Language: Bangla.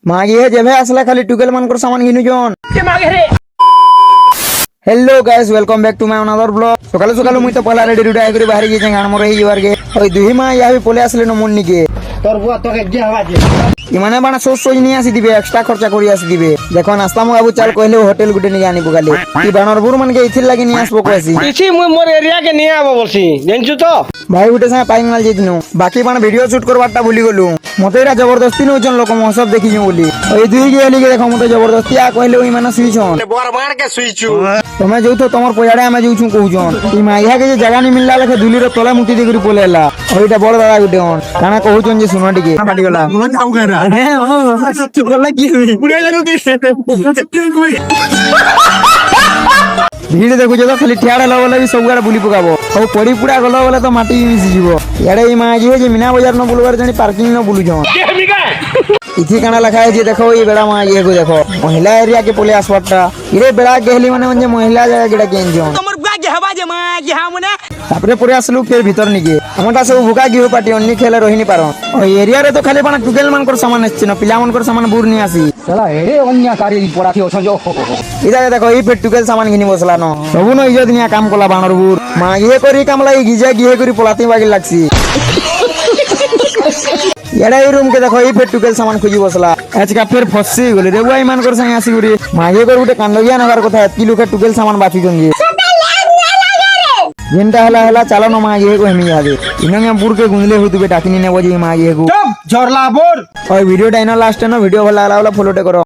মাগিয়ে যেভাবে আসলে খালি টুকেল মানকর সামান কিনুজন। Hello guys welcome back to my another blog. सकाल सकाल मुई तो पहला रेडी रेडी आइकरी बाहर गए गान मोर ही बार गे ओई दुही मा या भी पोले आसले न मुन्नी के তোর বুয়া তোকে কি হওয়া যে ইমানে বানা সোস সোজ নিয়ে আসি দিবে এক্সট্রা খরচা করি আসি দিবে। দেখো নাস্তা মু আবু চাল কইলে হোটেল গুটে নিয়ে আনি বগালে কি বানর বুর মানকে ইথিল লাগি নিয়ে আসবো কইছি। ইছি মুই মোর এরিয়া কে নিয়ে আবো বলছি জানছু তো ভাই গুটে সাথে পাইনাল যেদিনু বাকি বানা ভিডিও শুট করবারটা ভুলি গলু মতে এরা জবরদস্তি নউছন লোক ম সব দেখিছু বলি ওই দুই গেলি কে দেখো মতে জবরদস্তি আ কইলে ওই মানে সুইছন বর মার কে শুইছু তুমি যাউতো তোমার পয়াড়ে আমি যাউছু কহুছন এই মাইয়া কে যে জায়গা নি মিললা লেখে দুলির তলা মুটি দি করে পলেলা ওইটা বড় দাদা গুটে হন কানা কহুছন যে শুনো টিকে ফাটি গলা হ্যাঁ ও সত্যি বললা কি পুরে লাগো কি ভিড় দেখুছ তো খালি ঠিয়াড় হলো বলে সব গাড়া বুলি পকাবো ଆଉ ପଡି ପୁଡା ଗଲ বলে তো মাটি মিশিଯିବ ইয়াড়ে এই মা যে মিনা বাজার ন বুলবার জানি পার্কিং ন বুলুছন ইথি কানা লেখা আছে দেখো এই বেড়া মা ইয়ে কো দেখো মহিলা এরিয়া কে পলে আসবারটা ইরে বেড়া গেহলি মানে মানে মহিলা জায়গা গেডা কেনজন তোমার বুয়া গে হবা যে মা গে হামনে তারপরে পরে আসলু ফের ভিতর নিকে আমটা সব ভুকা গিহু পাটি অন্য খেলে রহিনি পারো ওই এরিয়া রে তো খালি বানা টুকেল মানকর সামান আসছে না পিলা মানকর সামান বুর নি আসি শালা এরে অন্যাকারী পড়াতি অছন যো ইদা দেখো এই ফের টুকেল সামান কিনি বসলা ন সবু ন ইজত নিয়া কাম কলা বানর বুর মা গিয়ে করি কামলা গিজা গিয়ে করি পলাতি বাগি লাগছি এরা এই রুম কে দেখো এই ফের টুকেল সামান খুঁজি বসলা আজকা ফের ফসি গলি রে বুয়াই মানকর সাথে আসি করি মাগে কর উঠে কান্দ গিয়া নাবার কথা এত লোকে টুকেল সামান বাঁচি জঙ্গি যেনটা হলা হলা চালানো মা গিয়ে কো হেমি যাবে ইনঙ্গে বুরকে গুনলে হইতুবে ডাকিনি নেব যে মা গিয়ে কো ঝরলা বোর ওই ভিডিওটা ইনো লাস্ট ন ভিডিও ভালো লাগলা ফলোটা করো।